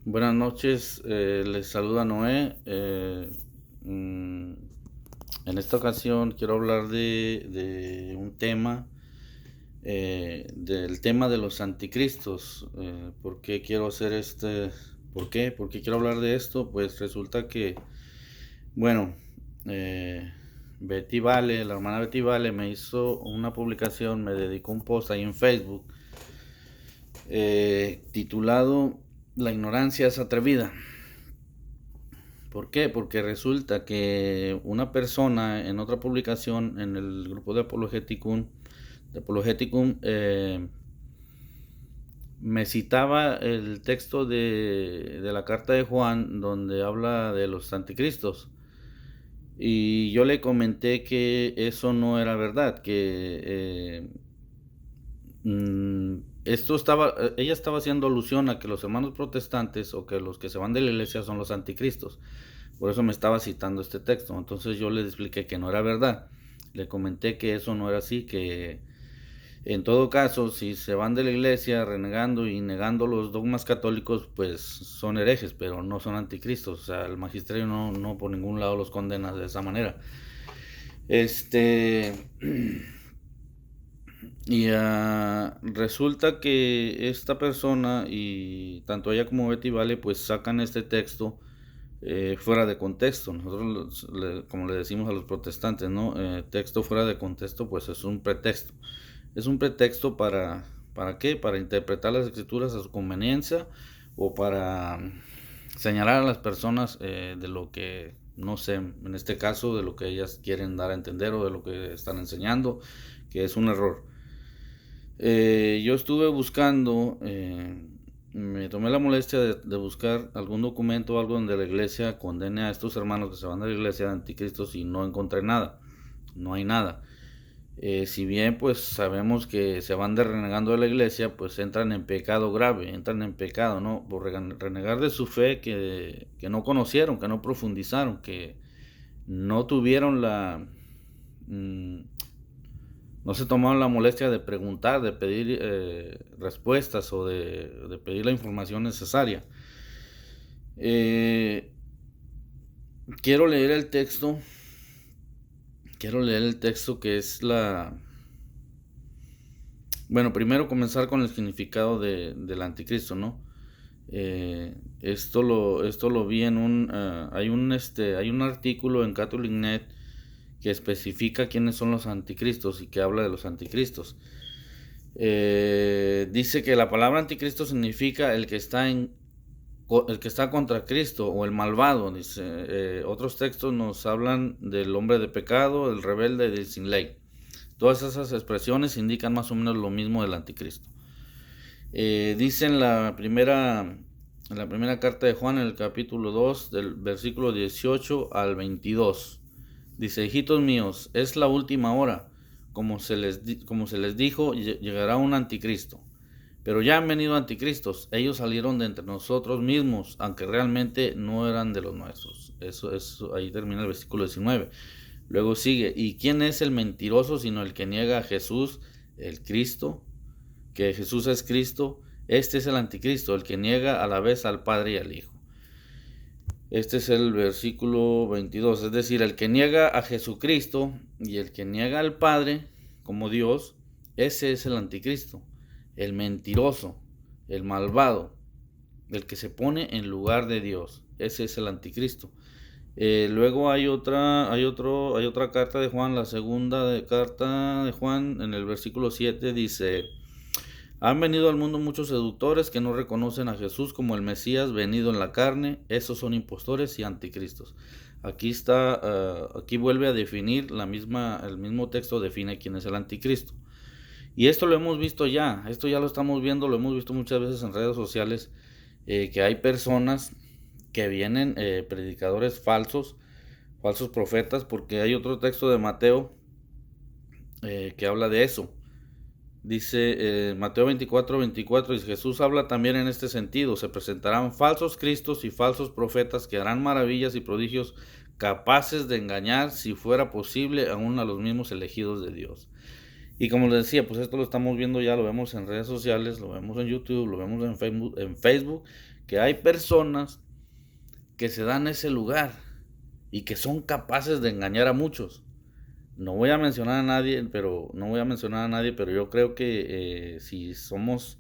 Buenas noches, les saluda Noé. En esta ocasión quiero hablar de un tema, del tema de los anticristos. ¿Por qué quiero hacer ¿Por qué? ¿Por qué quiero hablar de esto? Pues resulta que, bueno, eh, Betty Vale, la hermana Betty Vale me hizo una publicación, me dedicó un post ahí en Facebook, titulado La ignorancia es atrevida. ¿Por qué? Porque resulta que una persona en otra publicación en el grupo de Apologeticum, me citaba el texto de la carta de Juan donde habla de los anticristos. Y yo le comenté que eso no era verdad, que ella estaba haciendo alusión a que los hermanos protestantes o que los que se van de la iglesia son los anticristos. Por eso me estaba citando este texto. Entonces yo le expliqué que no era verdad. Le comenté que eso no era así, que en todo caso, si se van de la iglesia renegando y negando los dogmas católicos, pues son herejes, pero no son anticristos. O sea, el magisterio no por ningún lado los condena de esa manera. Este. Y resulta que esta persona y tanto ella como Betty Vale pues sacan este texto fuera de contexto. Nosotros, como le decimos a los protestantes, ¿no? Texto fuera de contexto pues es un pretexto. Es un pretexto ¿para qué? Para interpretar las escrituras a su conveniencia o para señalar a las personas de lo que, no sé, en este caso, de lo que ellas quieren dar a entender o de lo que están enseñando, que es un error. Yo estuve buscando, me tomé la molestia de buscar algún documento o algo donde la iglesia condene a estos hermanos que se van de la iglesia de anticristos y no encontré nada, no hay nada. Si bien pues sabemos que se van renegando de la iglesia, pues entran en pecado grave, entran en pecado, ¿no? Por renegar de su fe que no conocieron, que no profundizaron, que no tuvieron mm, no se tomaron la molestia de preguntar, de pedir respuestas o de pedir la información necesaria. Eh, quiero leer el texto, quiero leer el texto que es Bueno, primero comenzar con el significado del anticristo, ¿no? Esto lo vi en hay un artículo en CatholicNet que especifica quiénes son los anticristos y que habla de los anticristos. Dice que la palabra anticristo significa el que está contra Cristo o el malvado. Dice, otros textos nos hablan del hombre de pecado, el rebelde, del sin ley. Todas esas expresiones indican más o menos lo mismo del anticristo. Dice en la primera carta de Juan, en el capítulo 2, del versículo 18 al 22. Dice: hijitos míos, es la última hora. Como se les dijo, llegará un anticristo. Pero ya han venido anticristos. Ellos salieron de entre nosotros mismos, aunque realmente no eran de los nuestros. Eso, ahí termina el versículo 19. Luego sigue: ¿y quién es el mentiroso sino el que niega a Jesús, el Cristo? Que Jesús es Cristo. Este es el anticristo, el que niega a la vez al Padre y al Hijo. Este es el versículo 22. Es decir, el que niega a Jesucristo y el que niega al Padre como Dios, ese es el anticristo, el mentiroso, el malvado, el que se pone en lugar de Dios. Ese es el anticristo. Luego hay otra carta de Juan, la segunda carta de Juan, en el versículo 7 dice: han venido al mundo muchos seductores que no reconocen a Jesús como el Mesías venido en la carne. Esos son impostores y anticristos. Aquí vuelve a definir el mismo texto define quién es el anticristo. Y esto lo hemos visto ya, esto ya lo estamos viendo, lo hemos visto muchas veces en redes sociales, que hay personas que vienen, predicadores falsos profetas, porque hay otro texto de Mateo que habla de eso. Dice Mateo 24:24, y Jesús habla también en este sentido: se presentarán falsos cristos y falsos profetas que harán maravillas y prodigios capaces de engañar, si fuera posible, aún a los mismos elegidos de Dios. Y como les decía, pues esto lo estamos viendo ya, lo vemos en redes sociales, lo vemos en YouTube, lo vemos en Facebook, que hay personas que se dan ese lugar y que son capaces de engañar a muchos. No voy a mencionar a nadie, pero yo creo que si estamos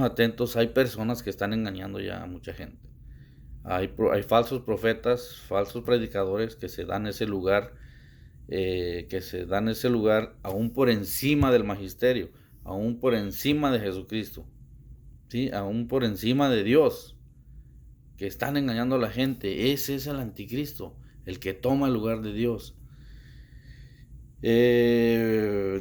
atentos, hay personas que están engañando ya a mucha gente. Hay falsos profetas, falsos predicadores que se dan ese lugar, aún por encima del magisterio, aún por encima de Jesucristo, ¿sí? Aún por encima de Dios, que están engañando a la gente. Ese es el anticristo, el que toma el lugar de Dios.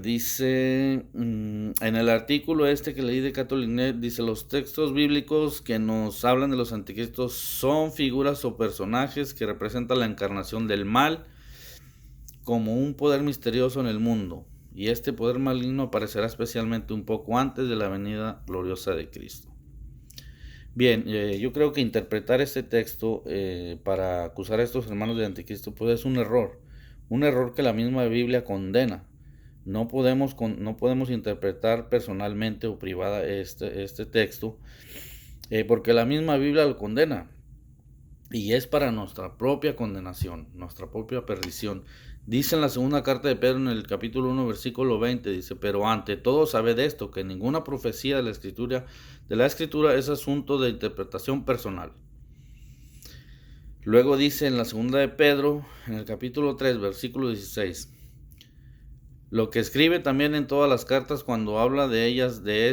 Dice en el artículo que leí de Catholic.net, dice: los textos bíblicos que nos hablan de los anticristos son figuras o personajes que representan la encarnación del mal como un poder misterioso en el mundo, y este poder maligno aparecerá especialmente un poco antes de la venida gloriosa de Cristo. Bien, yo creo que interpretar este texto para acusar a estos hermanos de anticristo pues es un error que la misma Biblia condena. No podemos interpretar personalmente o privada este texto, porque la misma Biblia lo condena, y es para nuestra propia condenación, nuestra propia perdición. Dice en la segunda carta de Pedro, en el capítulo 1, versículo 20, dice: pero ante todo sabed esto, que ninguna profecía de la escritura es asunto de interpretación personal. Luego dice en la segunda de Pedro, en el capítulo 3, versículo 16: lo que escribe también en todas las cartas cuando habla en ellas de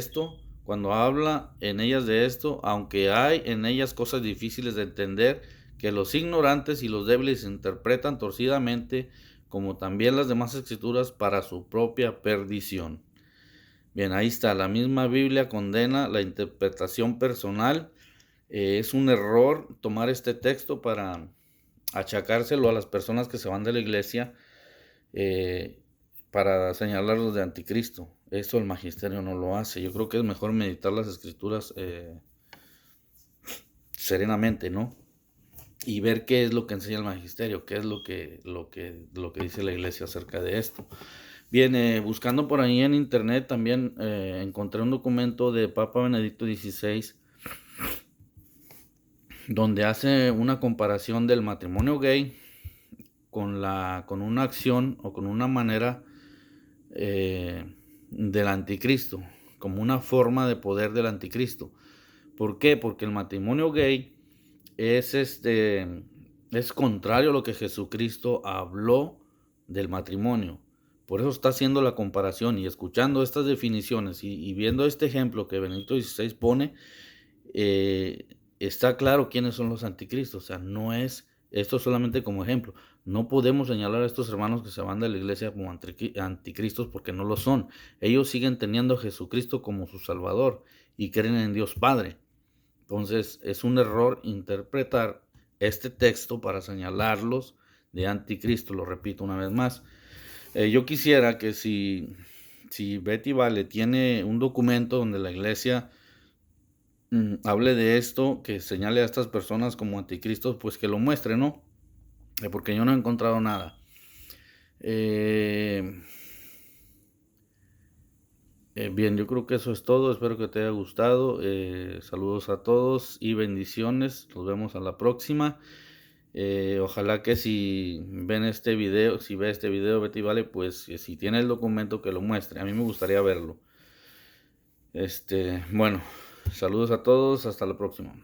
esto, aunque hay en ellas cosas difíciles de entender, que los ignorantes y los débiles interpretan torcidamente, como también las demás escrituras, para su propia perdición. Bien, ahí está, la misma Biblia condena la interpretación personal. Es un error tomar este texto para achacárselo a las personas que se van de la iglesia, para señalarlos de anticristo. Eso el magisterio no lo hace. Yo creo que es mejor meditar las escrituras serenamente, ¿no? Y ver qué es lo que enseña el magisterio, qué es lo que dice la iglesia acerca de esto. Bien, buscando por ahí en internet también encontré un documento de Papa Benedicto XVI, donde hace una comparación del matrimonio gay con una acción o con una manera del anticristo, como una forma de poder del anticristo. ¿Por qué? Porque el matrimonio gay es contrario a lo que Jesucristo habló del matrimonio. Por eso está haciendo la comparación, y escuchando estas definiciones y viendo este ejemplo que Benedicto XVI pone, está claro quiénes son los anticristos. O sea, no es esto solamente como ejemplo. No podemos señalar a estos hermanos que se van de la iglesia como anticristos, porque no lo son. Ellos siguen teniendo a Jesucristo como su Salvador y creen en Dios Padre. Entonces es un error interpretar este texto para señalarlos de anticristo. Lo repito una vez más. Yo quisiera que si Betty Vale tiene un documento donde la iglesia hable de esto, que señale a estas personas como anticristos, pues que lo muestre, ¿no? Porque yo no he encontrado nada. Bien, yo creo que eso es todo. Espero que te haya gustado. Saludos a todos y bendiciones. Nos vemos a la próxima. Ojalá que si ve este video, Betty Vale, pues si tiene el documento, que lo muestre. A mí me gustaría verlo. Bueno, saludos a todos. Hasta la próxima.